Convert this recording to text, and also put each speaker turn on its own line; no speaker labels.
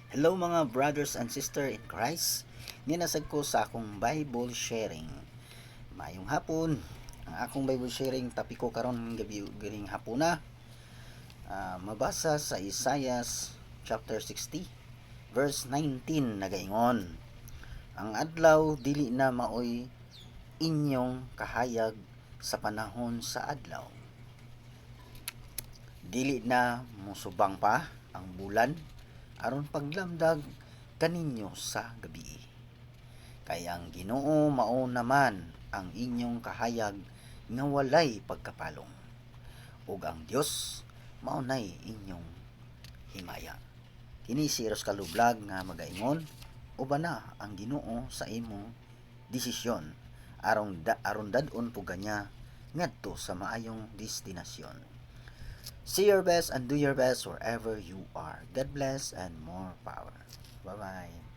Hello mga brothers and sisters in Christ. Ninasag ko sa akong Bible sharing. Mayong hapon. Ang akong Bible sharing tapiko karon gabi galing hapuna. Mabasa sa Isaiah chapter 60 verse 19 nagaingon. Ang adlaw dili na maoy inyong kahayag sa panahon sa adlaw. Dili na musubang pa ang bulan aron paglamdag kaninyo sa gabi. Kay ang Ginoo mao naman ang inyong kahayag nga walay pagkapalong. Ug ang Dios mao nay inyong himaya. Kini si Eros Kalublag nga magaingon, uban na ang Ginoo sa imong desisyon aron dadon po ganya ngadto sa maayong destinasyon. See your best and do your best wherever you are. God bless and more power. Bye-bye.